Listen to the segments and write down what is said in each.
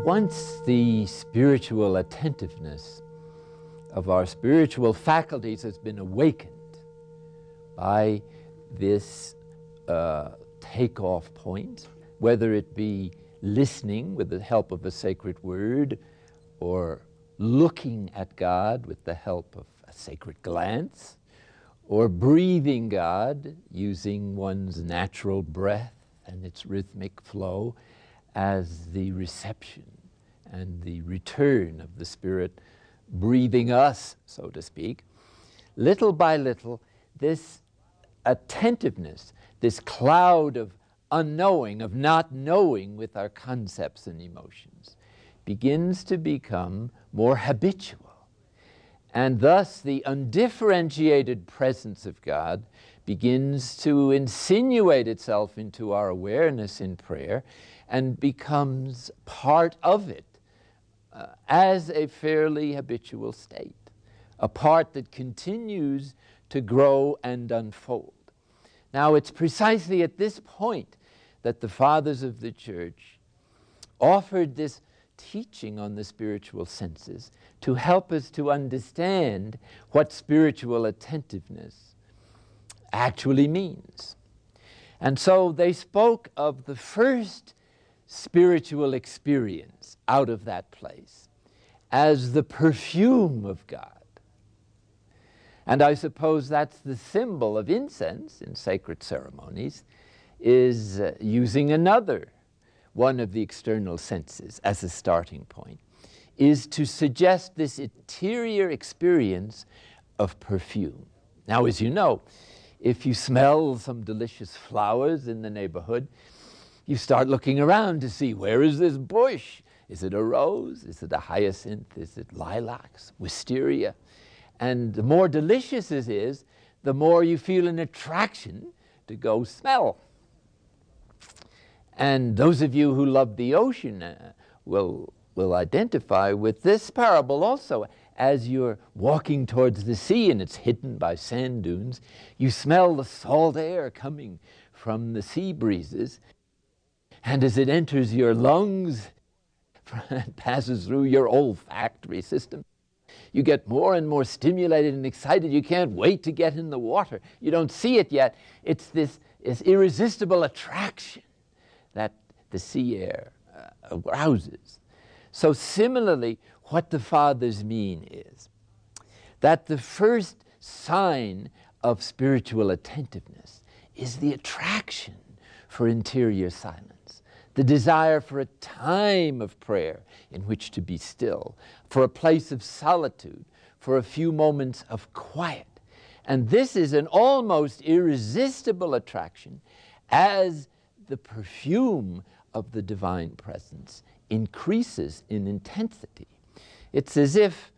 Once the spiritual attentiveness of our spiritual faculties has been awakened by this takeoff point, whether it be listening with the help of a sacred word, or looking at God with the help of a sacred glance, or breathing God using one's natural breath and its rhythmic flow as the reception and the return of the Spirit breathing us, so to speak. Little by little, this attentiveness, this cloud of unknowing, of not knowing with our concepts and emotions, begins to become more habitual. And thus the undifferentiated presence of God begins to insinuate itself into our awareness in prayer and becomes part of it as a fairly habitual state, a part that continues to grow and unfold. Now, it's precisely at this point that the fathers of the Church offered this teaching on the spiritual senses to help us to understand what spiritual attentiveness actually means. And so they spoke of the first spiritual experience out of that place as the perfume of God. And I suppose that's the symbol of incense in sacred ceremonies, is using another one of the external senses as a starting point, is to suggest this interior experience of perfume. Now, as you know, if you smell some delicious flowers in the neighborhood, you start looking around to see, where is this bush? Is it a rose? Is it a hyacinth? Is it lilacs, wisteria? And the more delicious it is, the more you feel an attraction to go smell. And those of you who love the ocean will identify with this parable also. As you're walking towards the sea and it's hidden by sand dunes, you smell the salt air coming from the sea breezes. And as it enters your lungs, it passes through your olfactory system, you get more and more stimulated and excited. You can't wait to get in the water. You don't see it yet. It's this irresistible attraction that the sea air arouses. So similarly, what the fathers mean is that the first sign of spiritual attentiveness is the attraction for interior silence, the desire for a time of prayer in which to be still, for a place of solitude, for a few moments of quiet. And this is an almost irresistible attraction as the perfume of the divine presence increases in intensity. It's as if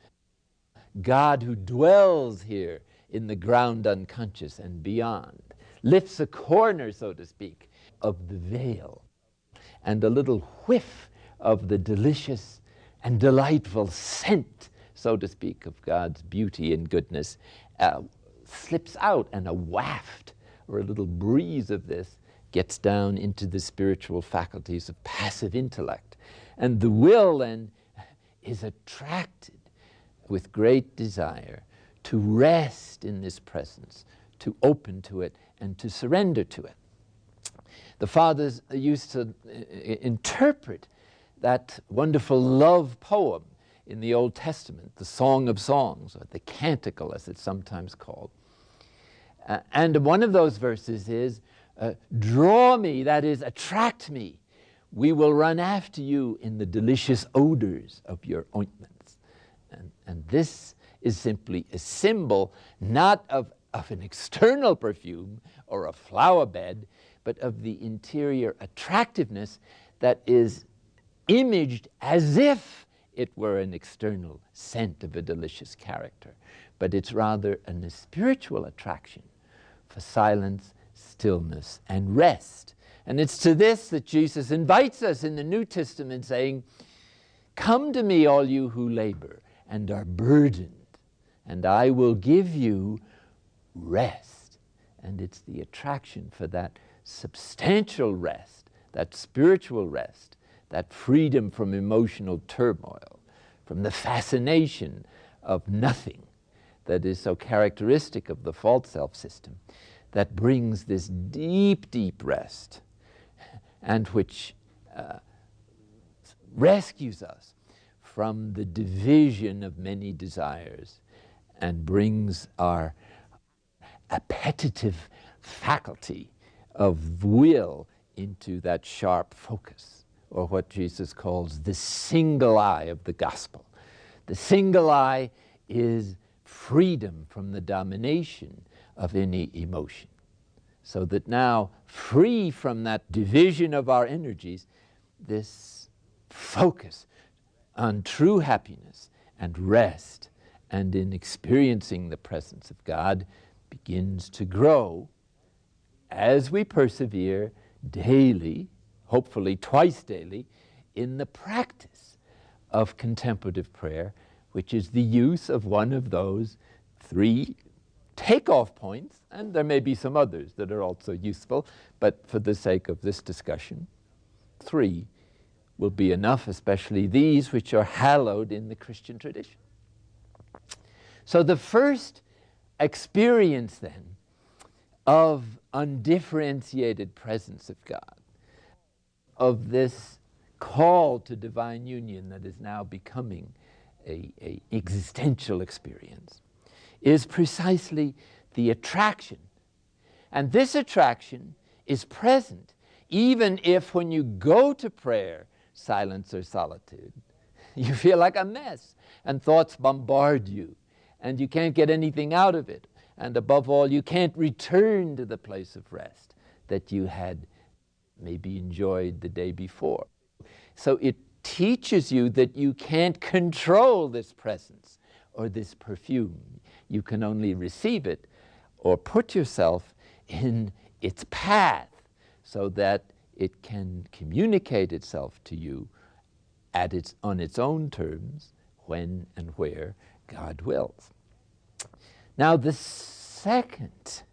God, who dwells here in the ground unconscious and beyond, lifts a corner, so to speak, of the veil, and a little whiff of the delicious and delightful scent, so to speak, of God's beauty and goodness slips out, and a waft or a little breeze of this gets down into the spiritual faculties of passive intellect. And the will then is attracted with great desire to rest in this presence, to open to it, and to surrender to it. The fathers used to interpret that wonderful love poem in the Old Testament, the Song of Songs, or the Canticle as it's sometimes called. And one of those verses is, draw me, that is, attract me. We will run after you in the delicious odors of your ointments. And this is simply a symbol, not of an external perfume or a flower bed, but of the interior attractiveness that is imaged as if it were an external scent of a delicious character. But it's rather a spiritual attraction for silence, stillness, and rest. And it's to this that Jesus invites us in the New Testament, saying, "Come to me, all you who labor and are burdened, and I will give you rest." And it's the attraction for that substantial rest, that spiritual rest, that freedom from emotional turmoil, from the fascination of nothing that is so characteristic of the false self system, that brings this deep, deep rest, and which rescues us from the division of many desires and brings our appetitive faculty of will into that sharp focus, or what Jesus calls the single eye of the gospel. The single eye is freedom from the domination of any emotion. So that now, free from that division of our energies, this focus on true happiness and rest and in experiencing the presence of God begins to grow as we persevere daily, hopefully twice daily, in the practice of contemplative prayer, which is the use of one of those three takeoff points, and there may be some others that are also useful, but for the sake of this discussion, three will be enough, especially these which are hallowed in the Christian tradition. So the first experience then of undifferentiated presence of God, of this call to divine union that is now becoming a existential experience, is precisely the attraction. And this attraction is present even if, when you go to prayer, silence or solitude, you feel like a mess and thoughts bombard you and you can't get anything out of it. And above all, you can't return to the place of rest that you had maybe enjoyed the day before. So it teaches you that you can't control this presence or this perfume. You can only receive it or put yourself in its path so that it can communicate itself to you on its own terms, when and where God wills. Now, the second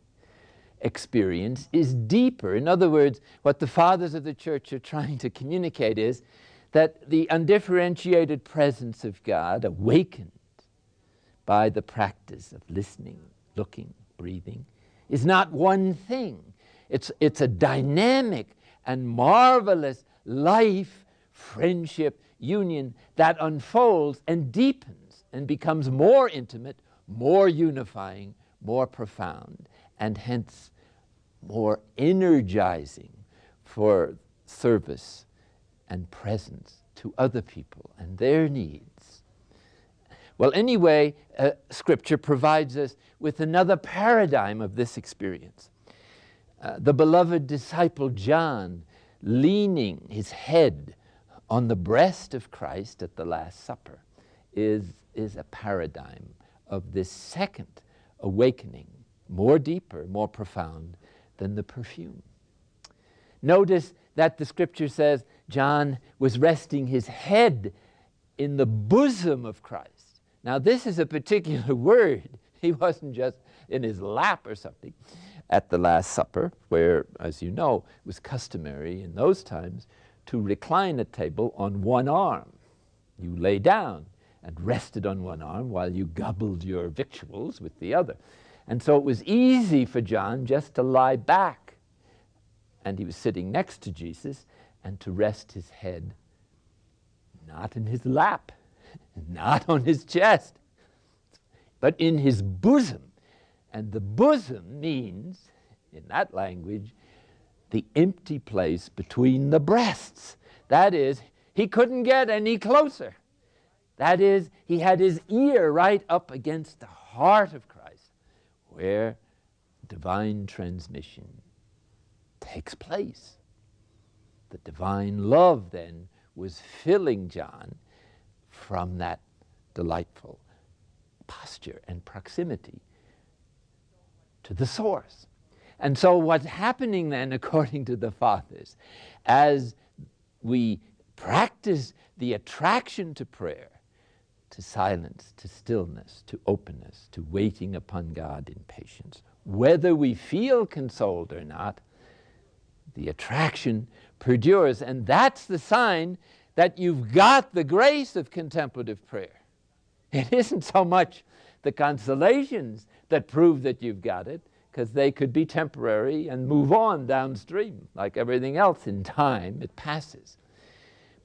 experience is deeper. In other words, what the fathers of the church are trying to communicate is that the undifferentiated presence of God, awakened by the practice of listening, looking, breathing, is not one thing. It's a dynamic and marvelous life, friendship, union that unfolds and deepens and becomes more intimate, more unifying, more profound, and hence more energizing for service and presence to other people and their needs. Well, anyway, Scripture provides us with another paradigm of this experience. The beloved disciple John, leaning his head on the breast of Christ at the Last Supper, is a paradigm of this second awakening, more deeper, more profound than the perfume. Notice that the Scripture says John was resting his head in the bosom of Christ. Now, this is a particular word. He wasn't just in his lap or something. At the Last Supper, where, as you know, it was customary in those times to recline at table on one arm. You lay down and rested on one arm while you gobbled your victuals with the other. And so it was easy for John just to lie back, and he was sitting next to Jesus, and to rest his head not in his lap, not on his chest, but in his bosom. And the bosom means, in that language, the empty place between the breasts. That is, he couldn't get any closer. That is, he had his ear right up against the heart of Christ, where divine transmission takes place. The divine love then was filling John from that delightful posture and proximity to the source. And so what's happening then, according to the fathers, as we practice the attraction to prayer, to silence, to stillness, to openness, to waiting upon God in patience, whether we feel consoled or not, The attraction perdures, and that's the sign that you've got the grace of contemplative prayer. It isn't so much the consolations that prove that you've got it, because they could be temporary and move on downstream. Like everything else in time, it passes.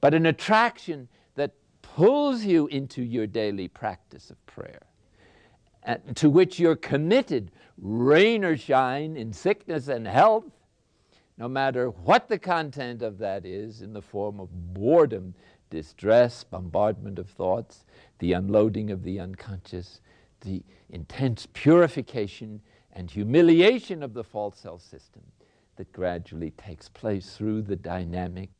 But an attraction that pulls you into your daily practice of prayer, and to which you're committed, rain or shine, in sickness and health, no matter what the content of that is, in the form of boredom, distress, bombardment of thoughts, the unloading of the unconscious, the intense purification and humiliation of the false self system that gradually takes place through the dynamic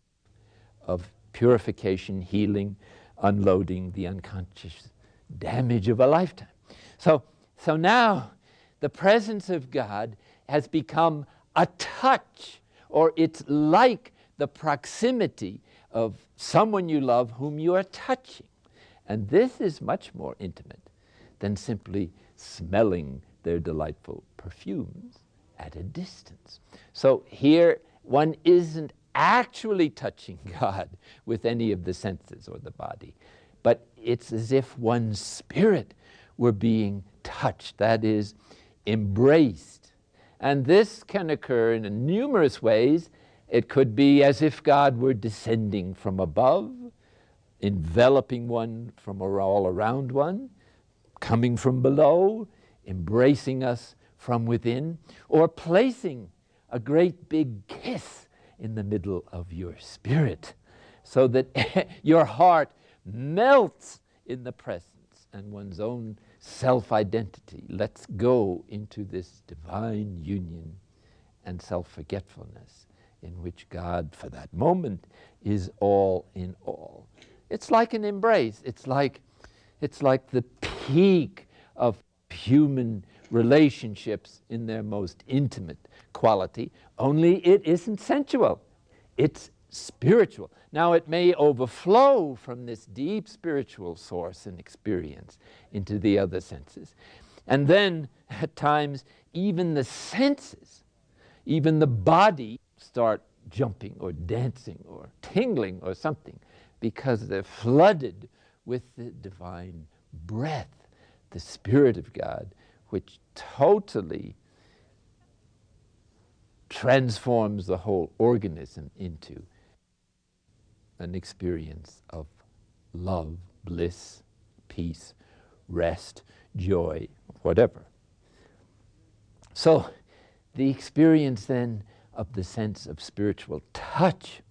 of purification, healing, unloading the unconscious damage of a lifetime. So now the presence of God has become a touch, or it's like the proximity of someone you love whom you are touching. And this is much more intimate than simply smelling their delightful perfumes at a distance. So here one isn't actually touching God with any of the senses or the body, but it's as if one's spirit were being touched, that is, embraced. And this can occur in numerous ways. It could be as if God were descending from above, enveloping one from all around one, coming from below, embracing us from within, or placing a great big kiss in the middle of your spirit so that your heart melts in the presence and one's own self-identity lets go into this divine union and self-forgetfulness in which God, for that moment, is all in all. It's like an embrace. It's like the peak of human relationships in their most intimate quality, only it isn't sensual. It's spiritual. Now, it may overflow from this deep spiritual source and experience into the other senses. And then, at times, even the senses, even the body, start jumping or dancing or tingling or something, because they're flooded with the divine breath, the Spirit of God, which totally transforms the whole organism into an experience of love, bliss, peace, rest, joy, whatever. So the experience then of the sense of spiritual touch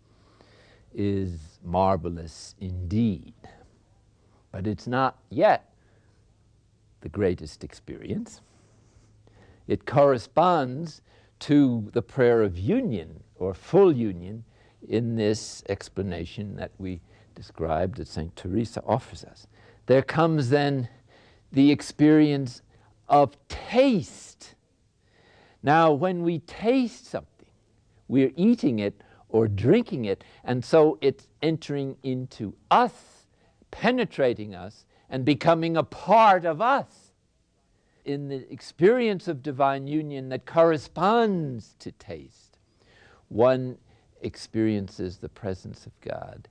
is marvelous indeed, but it's not yet the greatest experience. It corresponds to the prayer of union or full union in this explanation that we described that St. Teresa offers us. There comes then the experience of taste. Now, when we taste something, we're eating it or drinking it, and so it's entering into us, penetrating us, and becoming a part of us. In the experience of divine union that corresponds to taste, one experiences the presence of God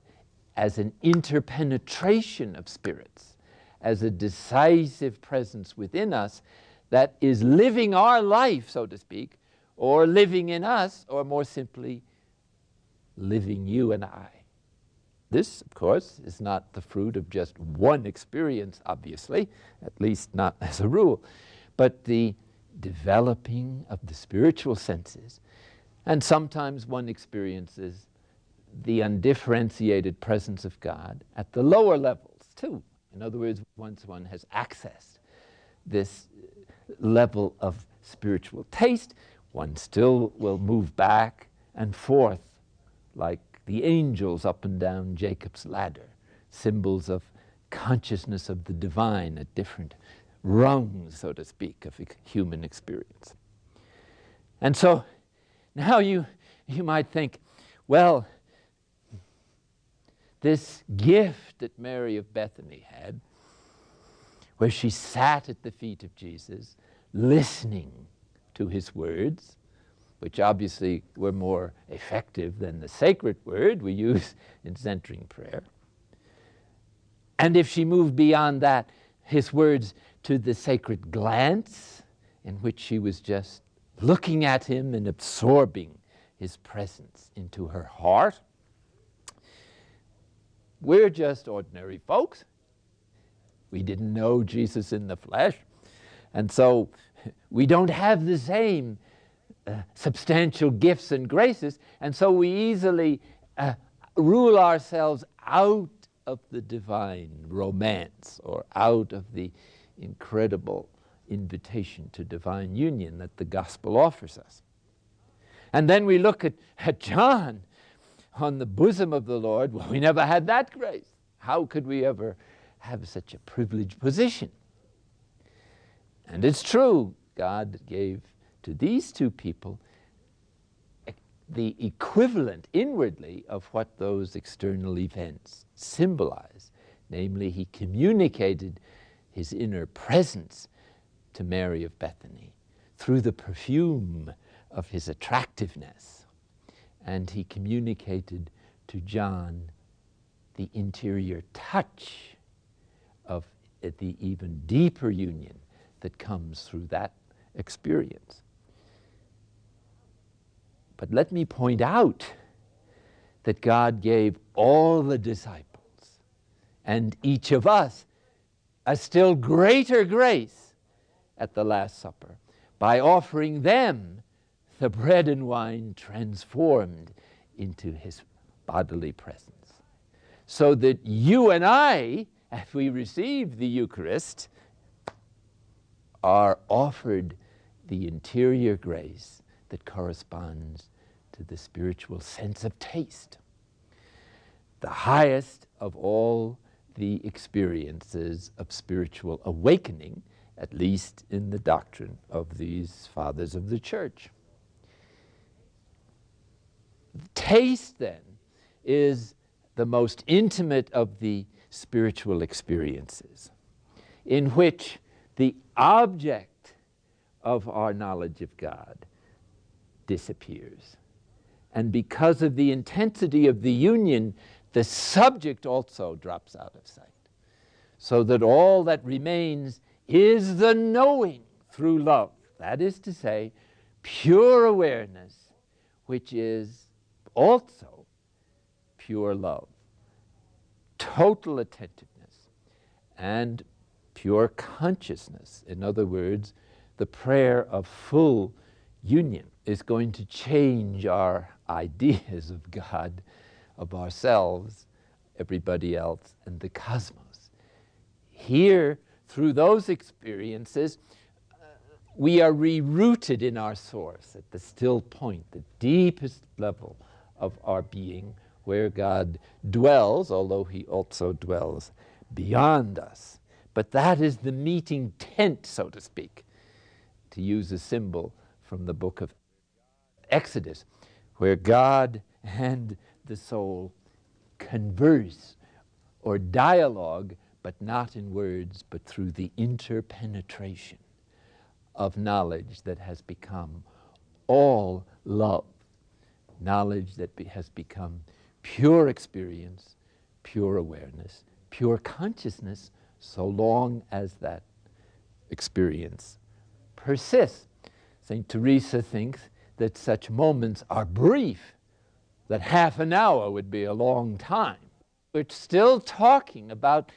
as an interpenetration of spirits, as a decisive presence within us that is living our life, so to speak, or living in us, or more simply, living you and I. This, of course, is not the fruit of just one experience, obviously, at least not as a rule, but the developing of the spiritual senses. And sometimes one experiences the undifferentiated presence of God at the lower levels, too. In other words, once one has accessed this level of spiritual taste, one still will move back and forth like the angels up and down Jacob's ladder, symbols of consciousness of the divine at different rungs, so to speak, of human experience. And so now you might think, well, this gift that Mary of Bethany had, where she sat at the feet of Jesus, listening to his words, which obviously were more effective than the sacred word we use in centering prayer. And if she moved beyond that, his words, to the sacred glance, in which she was just looking at him and absorbing his presence into her heart. We're just ordinary folks. We didn't know Jesus in the flesh. And so we don't have the same substantial gifts and graces. And so we easily rule ourselves out of the divine romance or out of the incredible invitation to divine union that the gospel offers us. And then we look at John on the bosom of the Lord. Well, we never had that grace. How could we ever have such a privileged position? And it's true, God gave to these two people the equivalent inwardly of what those external events symbolize. Namely, he communicated his inner presence to Mary of Bethany through the perfume of his attractiveness. And he communicated to John the interior touch of the even deeper union that comes through that experience. But let me point out that God gave all the disciples and each of us a still greater grace at the Last Supper by offering them the bread and wine transformed into his bodily presence. So that you and I, as we receive the Eucharist, are offered the interior grace that corresponds to the spiritual sense of taste, the highest of all the experiences of spiritual awakening, at least in the doctrine of these fathers of the Church. Taste, then, is the most intimate of the spiritual experiences, in which the object of our knowledge of God disappears. And because of the intensity of the union, the subject also drops out of sight, so that all that remains is the knowing through love. That is to say, pure awareness, which is also pure love, total attentiveness, and pure consciousness. In other words, the prayer of full union is going to change our ideas of God, of ourselves, everybody else, and the cosmos. Here, through those experiences, we are rerouted in our source at the still point, the deepest level of our being, where God dwells, although he also dwells beyond us. But that is the meeting tent, so to speak, to use a symbol from the book of Exodus, where God and the soul converse or dialogue, but not in words, but through the interpenetration of knowledge that has become all love, knowledge that has become pure experience, pure awareness, pure consciousness, so long as that experience persists. St. Teresa thinks that such moments are brief, that half an hour would be a long time. We're still talking about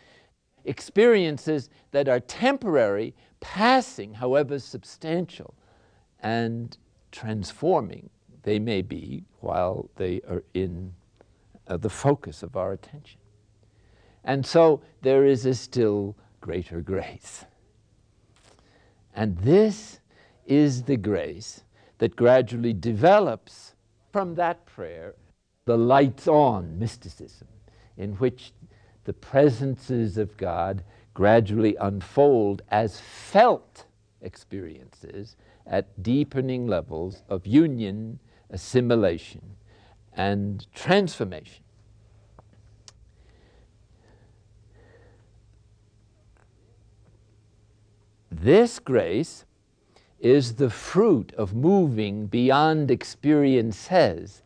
experiences that are temporary, passing, however substantial, and transforming they may be while they are in the focus of our attention. And so there is a still greater grace. And this is the grace that gradually develops from that prayer, the lights on mysticism, in which the presences of God gradually unfold as felt experiences at deepening levels of union, assimilation, and transformation. This grace is the fruit of moving beyond experiences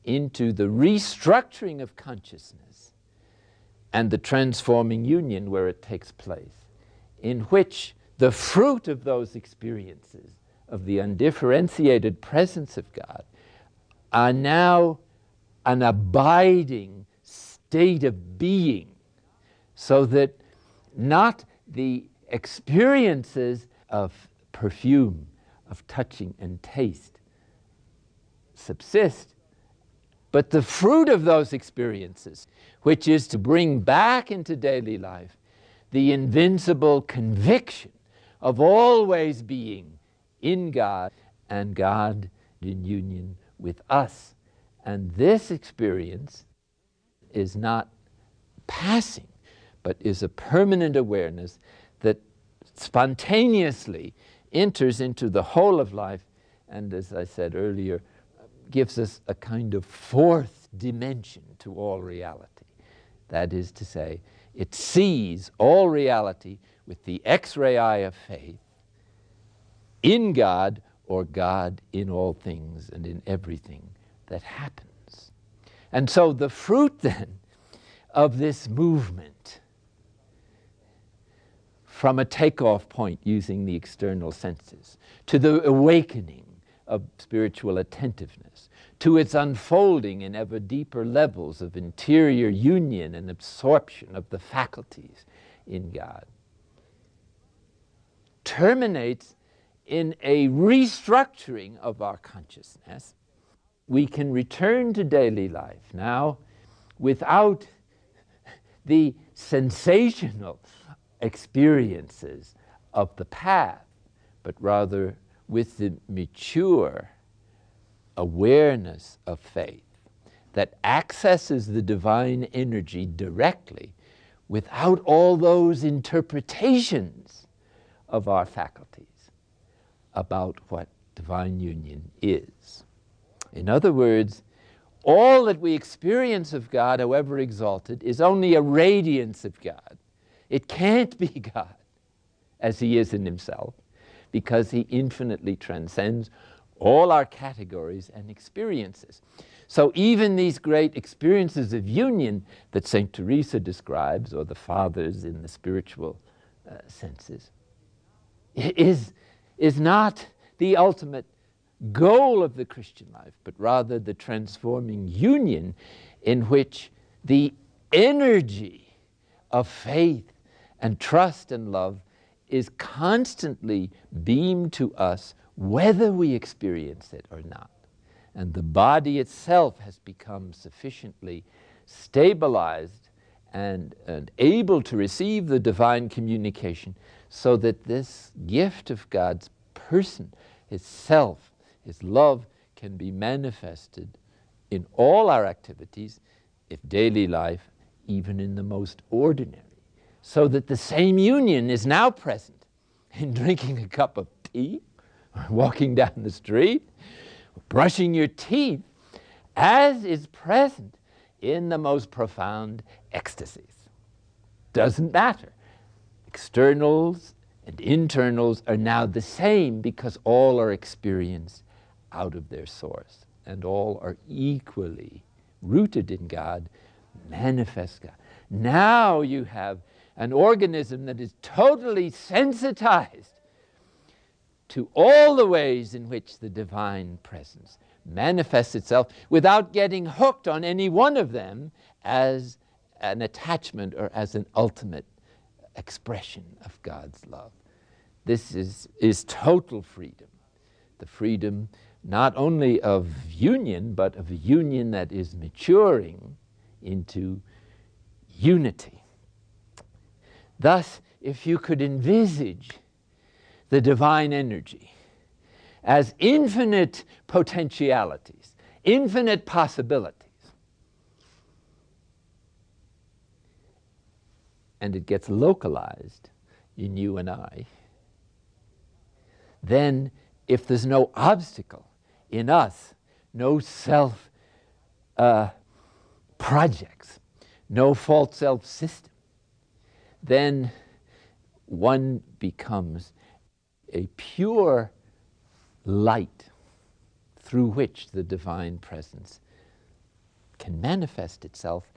into the restructuring of consciousness and the transforming union where it takes place, in which the fruit of those experiences of the undifferentiated presence of God are now an abiding state of being, so that not the experiences of perfume, of touching and taste subsist, but the fruit of those experiences, which is to bring back into daily life the invincible conviction of always being in God and God in union with us. And this experience is not passing, but is a permanent awareness that spontaneously enters into the whole of life, and as I said earlier, gives us a kind of fourth dimension to all reality. That is to say, it sees all reality with the X-ray eye of faith in God, or God in all things and in everything that happens. And so the fruit then of this movement from a takeoff point using the external senses to the awakening of spiritual attentiveness, to its unfolding in ever deeper levels of interior union and absorption of the faculties in God, terminates in a restructuring of our consciousness. We can return to daily life now without the sensational experiences of the path, but rather with the mature awareness of faith that accesses the divine energy directly without all those interpretations of our faculties about what divine union is. In other words, all that we experience of God, however exalted, is only a radiance of God. It can't be God as he is in himself, because he infinitely transcends all our categories and experiences. So even these great experiences of union that St. Teresa describes, or the fathers in the spiritual senses, is not the ultimate goal of the Christian life, but rather the transforming union in which the energy of faith and trust and love is constantly beamed to us whether we experience it or not. And the body itself has become sufficiently stabilized and able to receive the divine communication, so that this gift of God's person, his self, his love, can be manifested in all our activities, if daily life, even in the most ordinary. So that the same union is now present in drinking a cup of tea, or walking down the street, or brushing your teeth, as is present in the most profound ecstasies. Doesn't matter. Externals and internals are now the same, because all are experienced out of their source, and all are equally rooted in God, manifest God. Now you have an organism that is totally sensitized to all the ways in which the divine presence manifests itself, without getting hooked on any one of them as an attachment or as an ultimate expression of God's love. This is total freedom. The freedom not only of union, but of a union that is maturing into unity. Thus, if you could envisage the divine energy as infinite potentialities, infinite possibilities, and it gets localized in you and I, then if there's no obstacle in us, no self projects, no false self system, then one becomes a pure light through which the divine presence can manifest itself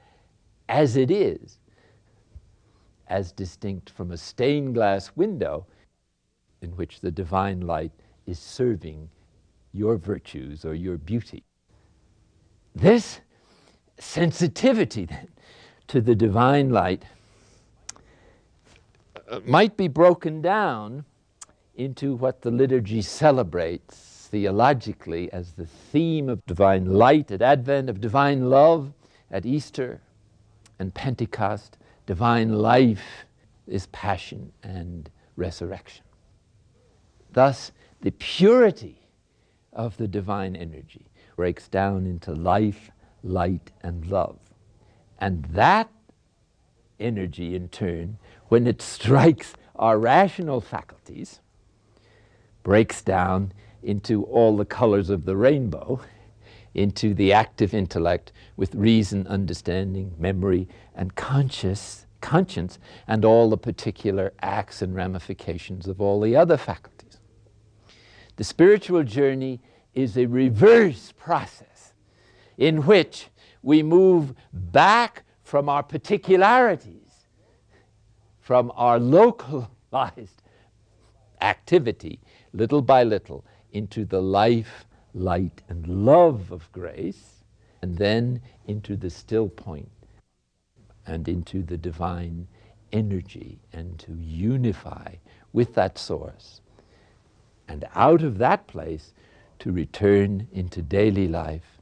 as it is, as distinct from a stained glass window in which the divine light is serving your virtues or your beauty. This sensitivity then to the divine light might be broken down into what the liturgy celebrates theologically as the theme of divine light at Advent, of divine love at Easter and Pentecost. Divine life is passion and resurrection. Thus, the purity of the divine energy breaks down into life, light, and love. And that energy, in turn, when it strikes our rational faculties, breaks down into all the colors of the rainbow, into the active intellect with reason, understanding, memory, and conscience, and all the particular acts and ramifications of all the other faculties. The spiritual journey is a reverse process in which we move back from our particularities, from our localized activity, little by little, into the life, light, and love of grace, and then into the still point, and into the divine energy, and to unify with that source. And out of that place, to return into daily life,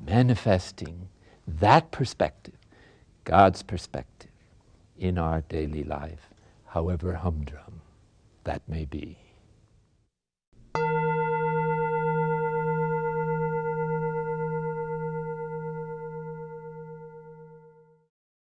manifesting that perspective, God's perspective, in our daily life, however humdrum that may be.